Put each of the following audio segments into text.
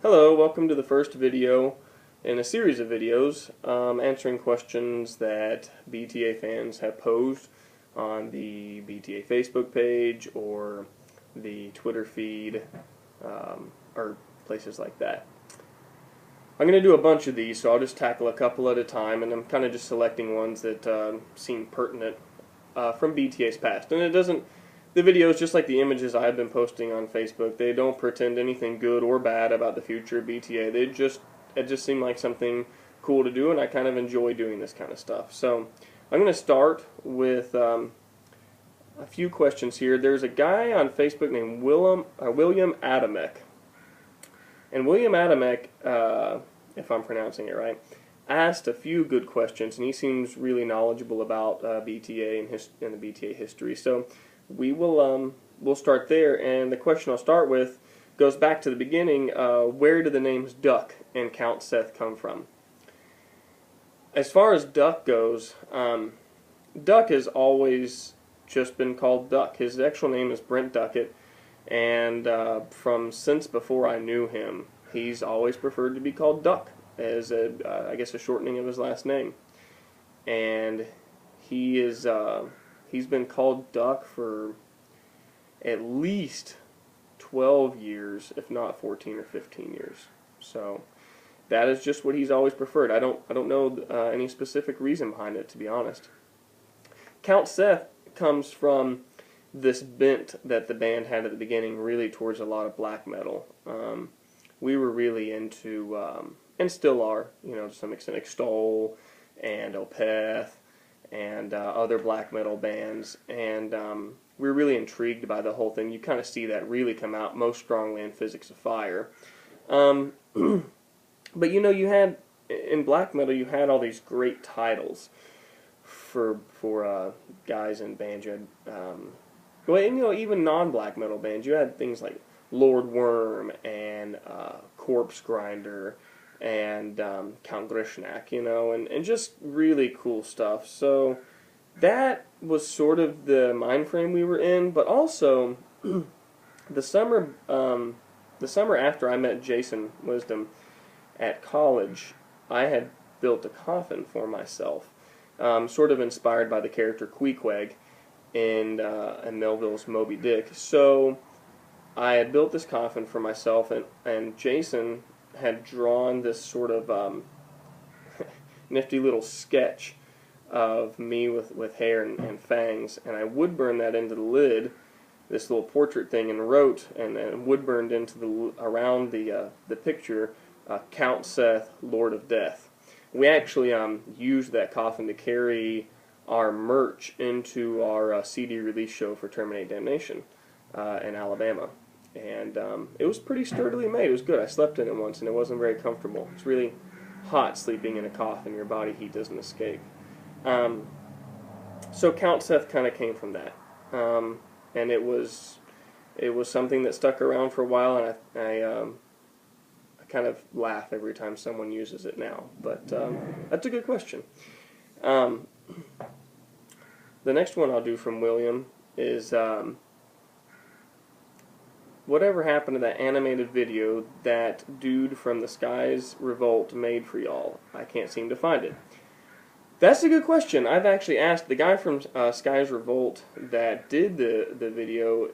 Hello, welcome to the first video in a series of videos answering questions that BTA fans have posed on the BTA Facebook page or the Twitter feed or places like that. I'm going to do a bunch of these, so I'll just tackle a couple at a time, and I'm kind of just selecting ones that seem pertinent from BTA's past. And the videos, just like the images I've been posting on Facebook, they don't pretend anything good or bad about the future of BTA. It just seemed like something cool to do, and I kind of enjoy doing this kind of stuff. So I'm going to start with a few questions here. There's a guy on Facebook named William Adamek. And William Adamek, if I'm pronouncing it right, asked a few good questions, and he seems really knowledgeable about BTA and the BTA history. So we'll start there, and the question I'll start with goes back to the beginning. Where do the names Duck and Count Seth come from? As far as Duck goes, Duck has always just been called Duck. His actual name is Brent Duckett, and since before I knew him, he's always preferred to be called Duck as I guess a shortening of his last name. And he's been called Duck for at least 12 years, if not 14 or 15 years. So that is just what he's always preferred. I don't know any specific reason behind it, to be honest. Count Seth comes from this bent that the band had at the beginning, really towards a lot of black metal. We were really into, and still are, to some extent, Extol and Opeth and other black metal bands, and we were really intrigued by the whole thing. You kind of see that really come out most strongly in Physics of Fire. But you had, in black metal, you had all these great titles for guys in bands. You had, even non-black metal bands. You had things like Lord Worm and Corpse Grinder and Count Grishnak, and just really cool stuff. So that was sort of the mind frame we were in, but also the summer after I met Jason Wisdom at college, I had built a coffin for myself, sort of inspired by the character Queequeg in Melville's Moby Dick. So I had built this coffin for myself, and Jason had drawn this sort of nifty little sketch of me with hair and fangs, and I wood burned that into the lid, this little portrait thing, and wrote and wood burned into around the picture, Count Seth, Lord of Death. We actually used that coffin to carry our merch into our CD release show for Terminate Damnation in Alabama. And it was pretty sturdily made. It was good. I slept in it once, and it wasn't very comfortable. It's really hot sleeping in a coffin. Your body heat doesn't escape. So Count Seth kind of came from that. And it was something that stuck around for a while, and I kind of laugh every time someone uses it now. But that's a good question. The next one I'll do from William is whatever happened to that animated video that dude from the Skies Revolt made for y'all? I can't seem to find it. That's a good question. I've actually asked the guy from Skies Revolt that did the video.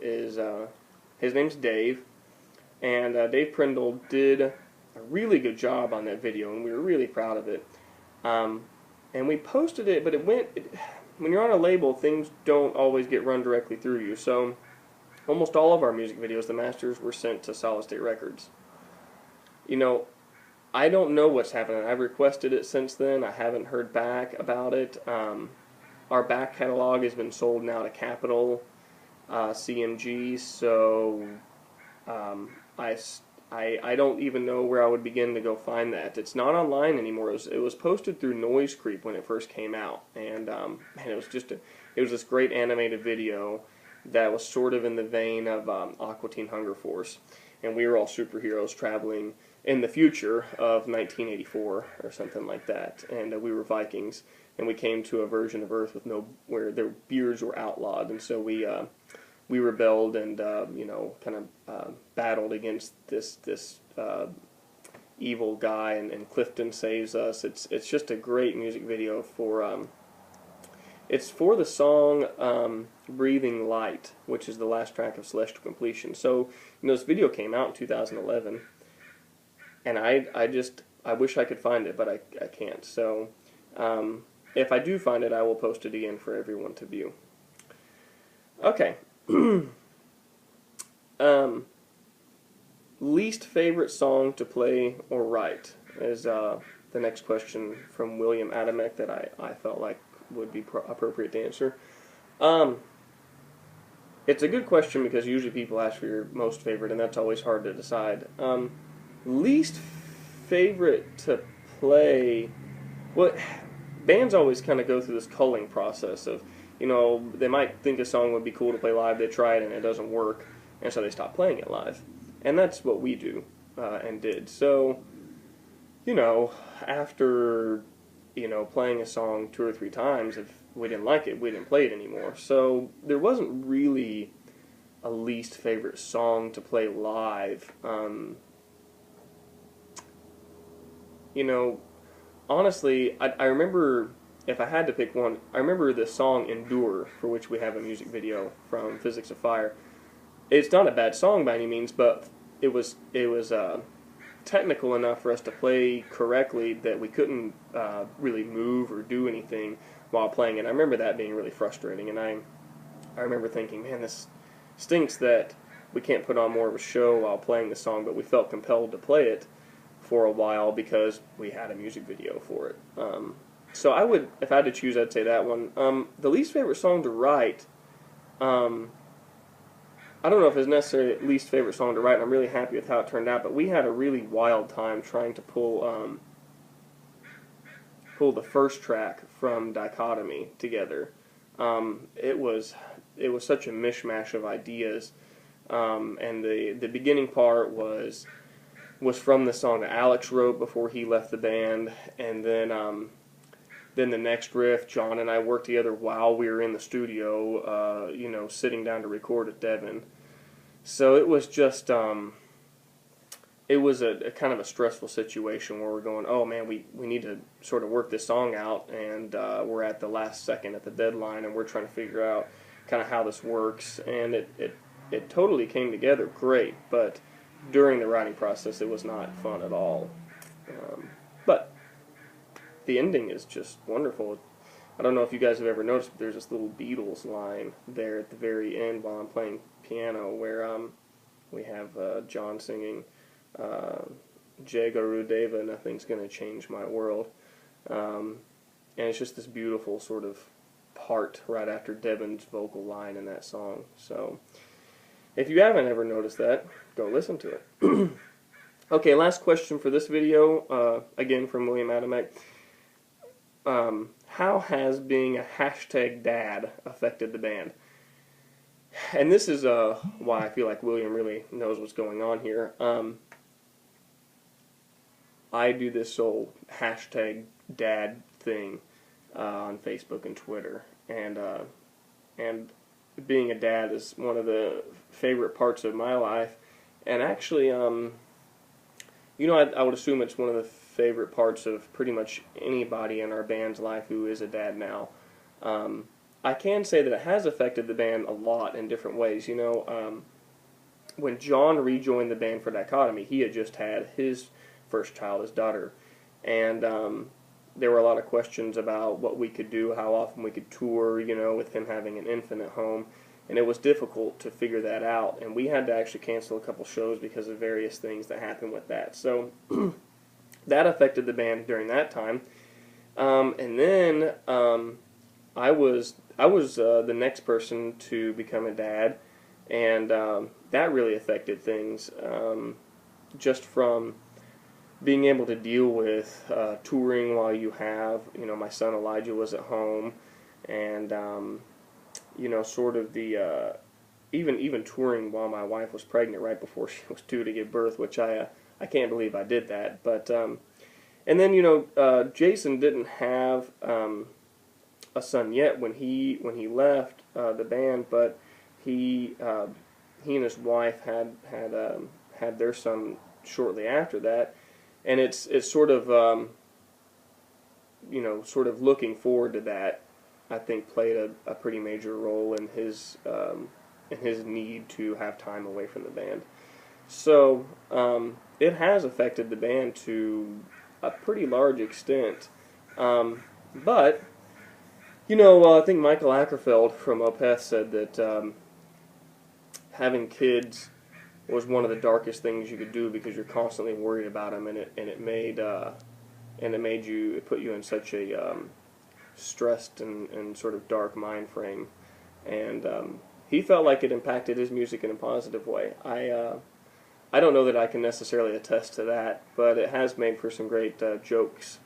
His name's Dave, and Dave Prindle did a really good job on that video, and we were really proud of it. And we posted it, but when you're on a label, things don't always get run directly through you. So almost all of our music videos, the masters, were sent to Solid State Records. I don't know what's happening. I've requested it since then. I haven't heard back about it. Our back catalog has been sold now to Capitol CMG, so I don't even know where I would begin to go find that. It's not online anymore. It was posted through Noise Creep when it first came out, and it was this great animated video that was sort of in the vein of Aqua Teen Hunger Force, and we were all superheroes traveling in the future of 1984 or something like that, and we were Vikings, and we came to a version of Earth where their beards were outlawed, and so we rebelled and kind of battled against this evil guy, and Clifton saves us. It's just a great music video for it's for the song Breathing Light, which is the last track of Celestial Completion. So, this video came out in 2011, and I wish I could find it, but I can't. So, if I do find it, I will post it again for everyone to view. Okay. Least favorite song to play or write is the next question from William Adamek that I felt like would be appropriate to answer. It's a good question because usually people ask for your most favorite, and that's always hard to decide. Least favorite to play, well, bands always kind of go through this culling process of, they might think a song would be cool to play live, they try it and it doesn't work, and so they stop playing it live. And that's what we do and did. So, after playing a song 2 or 3 times, if we didn't like it, we didn't play it anymore. So there wasn't really a least favorite song to play live. Honestly, I remember, if I had to pick one, I remember the song Endure, for which we have a music video from Physics of Fire. It's not a bad song by any means, but it was technical enough for us to play correctly that we couldn't really move or do anything while playing it. I remember that being really frustrating, and I remember thinking, man, this stinks that we can't put on more of a show while playing the song, but we felt compelled to play it for a while because we had a music video for it. So I would, if I had to choose, I'd say that one. The least favorite song to write, I don't know if it's necessarily the least favorite song to write, and I'm really happy with how it turned out, but we had a really wild time trying to pull the first track from Dichotomy together. It was such a mishmash of ideas, and the beginning part was from the song that Alex wrote before he left the band, and then the next riff, John and I worked together while we were in the studio, sitting down to record at Devon. So it was just, it was a kind of a stressful situation where we're going, oh man, we need to sort of work this song out, and we're at the last second at the deadline, and we're trying to figure out kind of how this works, and it totally came together great, but during the writing process it was not fun at all. But the ending is just wonderful. I don't know if you guys have ever noticed, but there's this little Beatles line there at the very end while I'm playing piano where we have John singing Jai Guru Deva, Nothing's Gonna Change My World. And it's just this beautiful sort of part right after Devon's vocal line in that song. So if you haven't ever noticed that, go listen to it. Okay, last question for this video, again from William Adamek. How has being a hashtag dad affected the band? And this is why I feel like William really knows what's going on here. I do this whole hashtag dad thing on Facebook and Twitter, and being a dad is one of the favorite parts of my life. And actually, I would assume it's one of the favorite parts of pretty much anybody in our band's life who is a dad now. I can say that it has affected the band a lot in different ways. When John rejoined the band for Dichotomy, he had just had his first child, his daughter, and there were a lot of questions about what we could do, how often we could tour, with him having an infant at home, and it was difficult to figure that out, and we had to actually cancel a couple shows because of various things that happened with that. So that affected the band during that time, and then I was the next person to become a dad, and that really affected things, just from being able to deal with touring while you have, my son Elijah was at home, and sort of the even touring while my wife was pregnant right before she was due to give birth, which I can't believe I did that. But and then Jason didn't have a son yet when he left the band, but he and his wife had their son shortly after that, and it's sort of sort of looking forward to that, I think played a pretty major role in his need to have time away from the band. So it has affected the band to a pretty large extent. But I think Michael Ackerfeld from Opeth said that having kids was one of the darkest things you could do because you're constantly worried about them, and it put you in such a stressed and sort of dark mind frame, and he felt like it impacted his music in a positive way. I don't know that I can necessarily attest to that, but it has made for some great jokes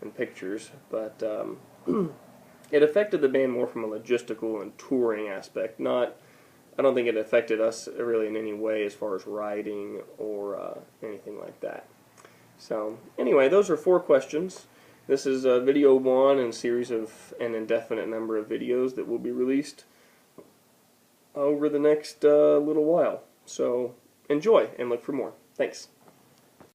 and pictures. But it affected the band more from a logistical and touring aspect. I don't think it affected us really in any way as far as writing or anything like that. So anyway, those are 4 questions. This is video 1 in a series of an indefinite number of videos that will be released over the next little while. So enjoy and look for more. Thanks.